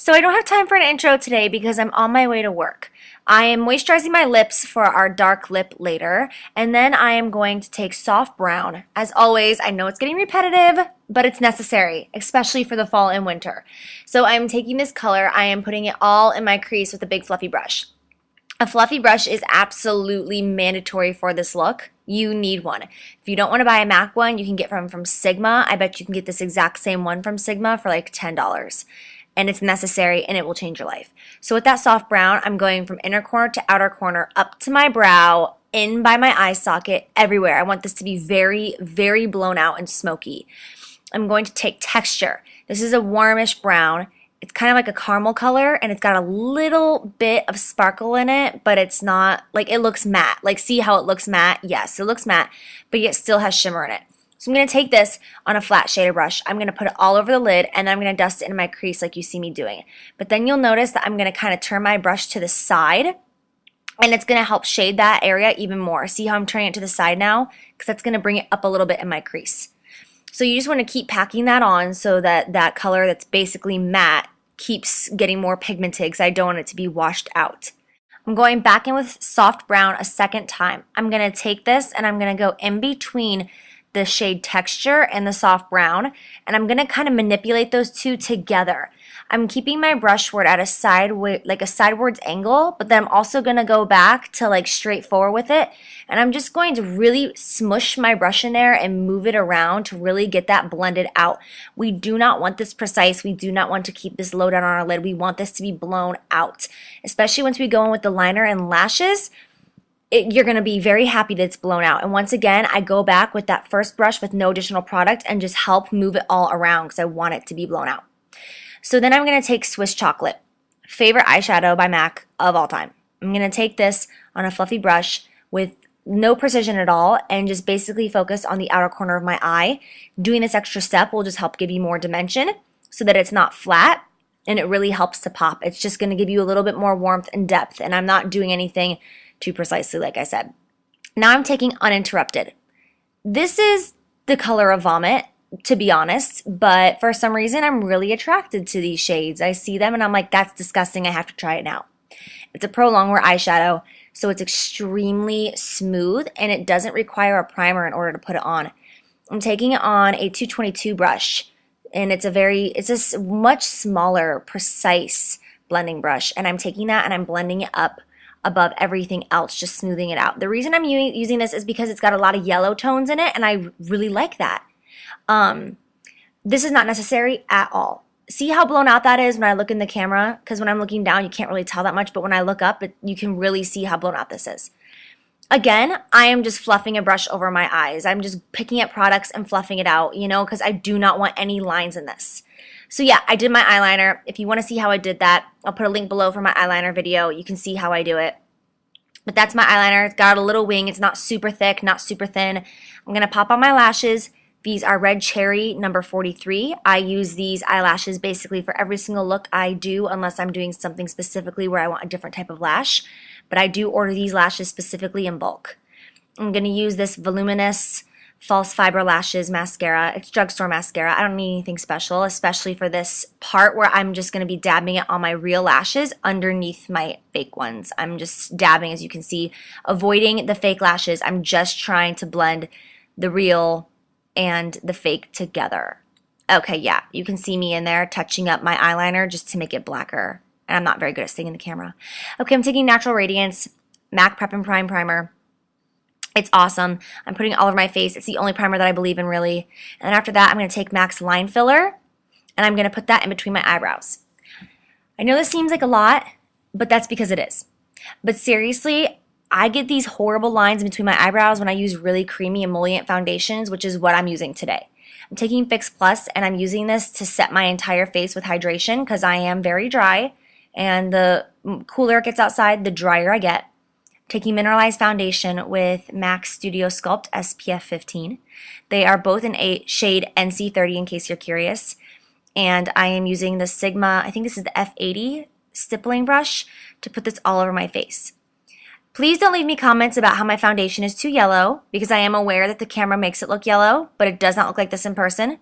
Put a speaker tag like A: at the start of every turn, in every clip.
A: So I don't have time for an intro today because I'm on my way to work. I am moisturizing my lips for our dark lip later, and then I am going to take soft brown. As always, I know it's getting repetitive, but it's necessary, especially for the fall and winter. So I'm taking this color, I am putting it all in my crease with a big fluffy brush. A fluffy brush is absolutely mandatory for this look. You need one. If you don't want to buy a MAC one, you can get from Sigma. I bet you can get this exact same one from Sigma for like $10. And it's necessary and it will change your life. So with that soft brown, I'm going from inner corner to outer corner, up to my brow, in by my eye socket, everywhere. I want this to be very, very blown out and smoky. I'm going to take texture. This is a warmish brown. It's kind of like a caramel color and it's got a little bit of sparkle in it, but it's not, like it looks matte. Like see how it looks matte? Yes, it looks matte, but yet still has shimmer in it. So I'm going to take this on a flat shader brush. I'm going to put it all over the lid and then I'm going to dust it in my crease like you see me doing. But then you'll notice that I'm going to kind of turn my brush to the side and it's going to help shade that area even more. See how I'm turning it to the side now? Because that's going to bring it up a little bit in my crease. So you just want to keep packing that on so that that color that's basically matte keeps getting more pigmented because I don't want it to be washed out. I'm going back in with soft brown a second time. I'm going to take this and I'm going to go in between the shade texture and the soft brown, and I'm gonna kind of manipulate those two together. I'm keeping my brush word at a sidewards angle, but then I'm also gonna go back to like straight forward with it, and I'm just going to really smush my brush in there and move it around to really get that blended out. We do not want this precise. We do not want to keep this low down on our lid. We want this to be blown out, especially once we go in with the liner and lashes. You're going to be very happy that it's blown out. And once again, I go back with that first brush with no additional product and just help move it all around because I want it to be blown out. So then I'm going to take Swiss Chocolate, favorite eyeshadow by MAC of all time. I'm going to take this on a fluffy brush with no precision at all and just basically focus on the outer corner of my eye. Doing this extra step will just help give you more dimension so that it's not flat and it really helps to pop. It's just going to give you a little bit more warmth and depth, and I'm not doing anything too precisely, like I said. Now I'm taking Uninterrupted. This is the color of vomit, to be honest, but for some reason I'm really attracted to these shades. I see them and I'm like, that's disgusting, I have to try it now. It's a pro longwear eyeshadow, so it's extremely smooth and it doesn't require a primer in order to put it on. I'm taking it on a 222 brush, and it's a much smaller, precise blending brush, and I'm taking that and I'm blending it up above everything else, just smoothing it out. The reason I'm using this is because it's got a lot of yellow tones in it, and I really like that. This is not necessary at all. See how blown out that is when I look in the camera? Because when I'm looking down, you can't really tell that much, but when I look up, you can really see how blown out this is. Again, I am just fluffing a brush over my eyes. I'm just picking up products and fluffing it out, you know, because I do not want any lines in this. So yeah, I did my eyeliner. If you want to see how I did that, I'll put a link below for my eyeliner video. You can see how I do it. But that's my eyeliner. It's got a little wing. It's not super thick, not super thin. I'm going to pop on my lashes. These are Red Cherry number 43. I use these eyelashes basically for every single look I do, unless I'm doing something specifically where I want a different type of lash. But I do order these lashes specifically in bulk. I'm going to use this voluminous false fiber lashes mascara. It's drugstore mascara. I don't need anything special, especially for this part where I'm just going to be dabbing it on my real lashes underneath my fake ones. I'm just dabbing, as you can see, avoiding the fake lashes. I'm just trying to blend the real and the fake together. Okay, yeah, you can see me in there touching up my eyeliner just to make it blacker. And I'm not very good at staying in the camera. Okay, I'm taking Natural Radiance MAC Prep and Prime Primer. It's awesome. I'm putting it all over my face. It's the only primer that I believe in, really. And then after that, I'm going to take MAC's Line Filler, and I'm going to put that in between my eyebrows. I know this seems like a lot, but that's because it is. But seriously, I get these horrible lines in between my eyebrows when I use really creamy emollient foundations, which is what I'm using today. I'm taking Fix Plus, and I'm using this to set my entire face with hydration because I am very dry, and the cooler it gets outside, the drier I get. Taking Mineralized Foundation with MAC Studio Sculpt SPF 15. They are both in a shade NC30 in case you're curious. And I am using the Sigma, I think this is the F80 stippling brush to put this all over my face. Please don't leave me comments about how my foundation is too yellow because I am aware that the camera makes it look yellow, but it does not look like this in person.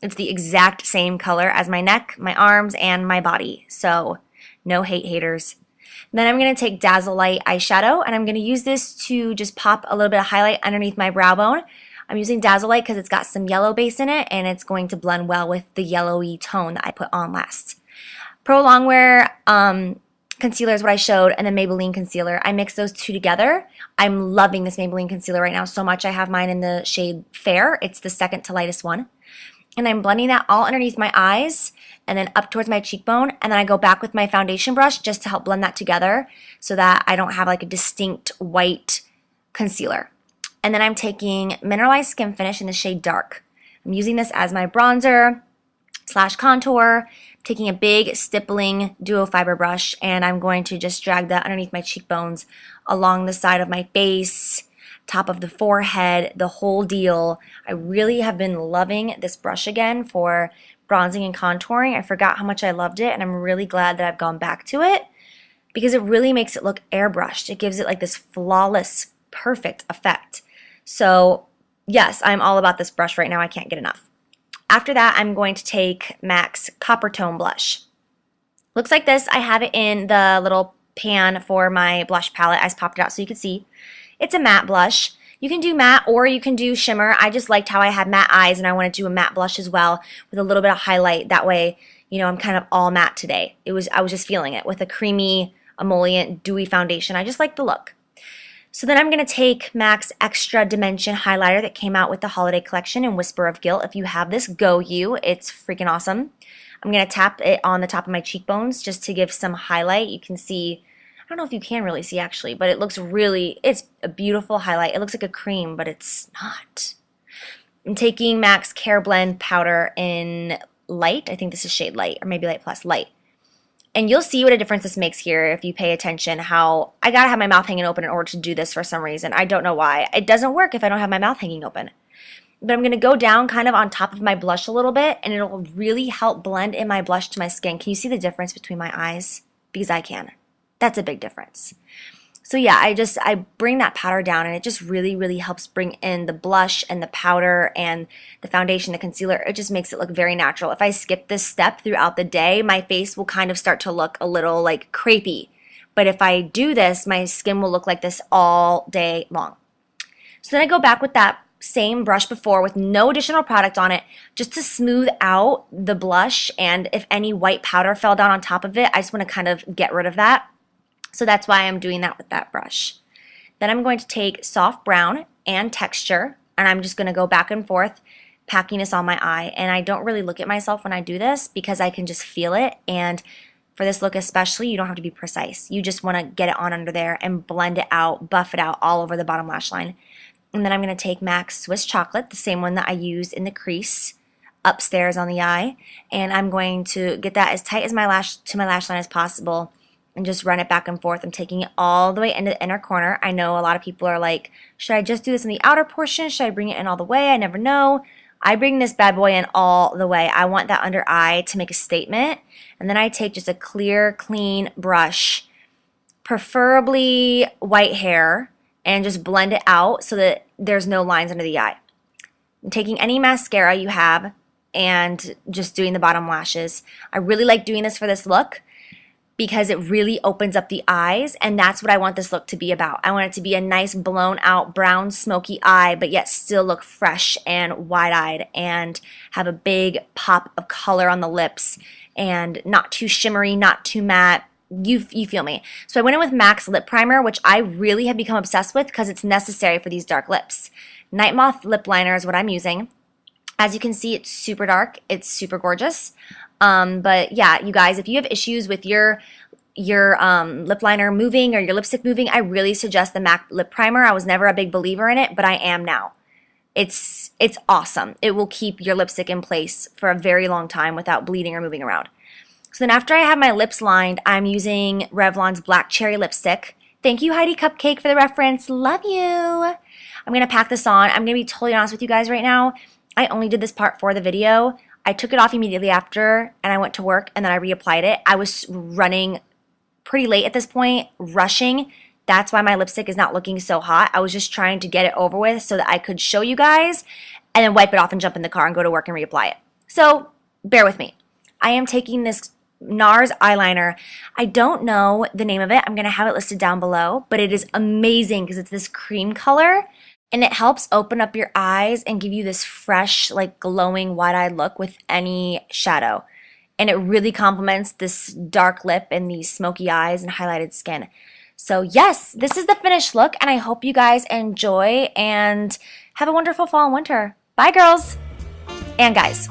A: It's the exact same color as my neck, my arms, and my body. So no hate haters. Then I'm going to take Dazzle Light eyeshadow, and I'm going to use this to just pop a little bit of highlight underneath my brow bone. I'm using Dazzle Light because it's got some yellow base in it, and it's going to blend well with the yellowy tone that I put on last. Pro Longwear concealer is what I showed, and then Maybelline concealer. I mix those two together. I'm loving this Maybelline concealer right now so much. I have mine in the shade Fair. It's the second to lightest one. And I'm blending that all underneath my eyes and then up towards my cheekbone. And then I go back with my foundation brush just to help blend that together so that I don't have like a distinct white concealer. And then I'm taking Mineralized Skin Finish in the shade Dark. I'm using this as my bronzer / contour, taking a big stippling duo fiber brush, and I'm going to just drag that underneath my cheekbones, along the side of my face, top of the forehead, the whole deal. I really have been loving this brush again for bronzing and contouring. I forgot how much I loved it, and I'm really glad that I've gone back to it because it really makes it look airbrushed. It gives it like this flawless, perfect effect. So yes, I'm all about this brush right now. I can't get enough. After that, I'm going to take MAC's Copper Tone Blush. Looks like this. I have it in the little pan for my blush palette. I just popped it out so you can see. It's a matte blush. You can do matte or you can do shimmer. I just liked how I had matte eyes and I want to do a matte blush as well with a little bit of highlight. That way, you know, I'm kind of all matte today. I was just feeling it with a creamy, emollient, dewy foundation. I just like the look. So then I'm going to take MAC's Extra Dimension highlighter that came out with the holiday collection in Whisper of Guilt. If you have this, go you. It's freaking awesome. I'm going to tap it on the top of my cheekbones just to give some highlight. You can see, I don't know if you can really see actually, but it looks really, it's a beautiful highlight. It looks like a cream, but it's not. I'm taking MAC's Care Blend powder in Light. I think this is shade Light, or maybe Light Plus Light. And you'll see what a difference this makes here if you pay attention. How I gotta have my mouth hanging open in order to do this for some reason. I don't know why. It doesn't work if I don't have my mouth hanging open. But I'm gonna go down kind of on top of my blush a little bit, and it'll really help blend in my blush to my skin. Can you see the difference between my eyes? Because I can. That's a big difference. So yeah, I bring that powder down, and it just really, really helps bring in the blush and the powder and the foundation, the concealer. It just makes it look very natural. If I skip this step throughout the day, my face will kind of start to look a little like crepey. But if I do this, my skin will look like this all day long. So then I go back with that same brush before with no additional product on it, just to smooth out the blush, and if any white powder fell down on top of it, I just want to kind of get rid of that. So that's why I'm doing that with that brush. Then I'm going to take Soft Brown and Texture, and I'm just going to go back and forth, packing this on my eye. And I don't really look at myself when I do this because I can just feel it. And for this look especially, you don't have to be precise. You just want to get it on under there and blend it out, buff it out all over the bottom lash line. And then I'm going to take MAC's Swiss Chocolate, the same one that I used in the crease upstairs on the eye. And I'm going to get that as tight as my lash line as possible, and just run it back and forth. I'm taking it all the way into the inner corner. I know a lot of people are like, should I just do this in the outer portion? Should I bring it in all the way? I never know. I bring this bad boy in all the way. I want that under eye to make a statement. And then I take just a clear, clean brush, preferably white hair, and just blend it out so that there's no lines under the eye. I'm taking any mascara you have and just doing the bottom lashes. I really like doing this for this look because it really opens up the eyes, and that's what I want this look to be about. I want it to be a nice blown out brown smoky eye, but yet still look fresh and wide-eyed and have a big pop of color on the lips and not too shimmery, not too matte. You feel me. So I went in with MAC's Lip Primer, which I really have become obsessed with because it's necessary for these dark lips. Night Moth Lip Liner is what I'm using. As you can see, it's super dark. It's super gorgeous. But yeah, you guys, if you have issues with your lip liner moving or your lipstick moving, I really suggest the MAC Lip Primer. I was never a big believer in it, but I am now. It's awesome. It will keep your lipstick in place for a very long time without bleeding or moving around. So then after I have my lips lined, I'm using Revlon's Black Cherry Lipstick. Thank you, Heidi Cupcake, for the reference. Love you. I'm going to pack this on. I'm going to be totally honest with you guys right now. I only did this part for the video. I took it off immediately after, and I went to work, and then I reapplied it. I was running pretty late at this point, rushing. That's why my lipstick is not looking so hot. I was just trying to get it over with so that I could show you guys, and then wipe it off and jump in the car and go to work and reapply it. So bear with me. I am taking this NARS eyeliner. I don't know the name of it. I'm going to have it listed down below, but it is amazing because it's this cream color and it helps open up your eyes and give you this fresh, like glowing, wide-eyed look with any shadow. And it really complements this dark lip and these smoky eyes and highlighted skin. So yes, this is the finished look, and I hope you guys enjoy and have a wonderful fall and winter. Bye, girls and guys.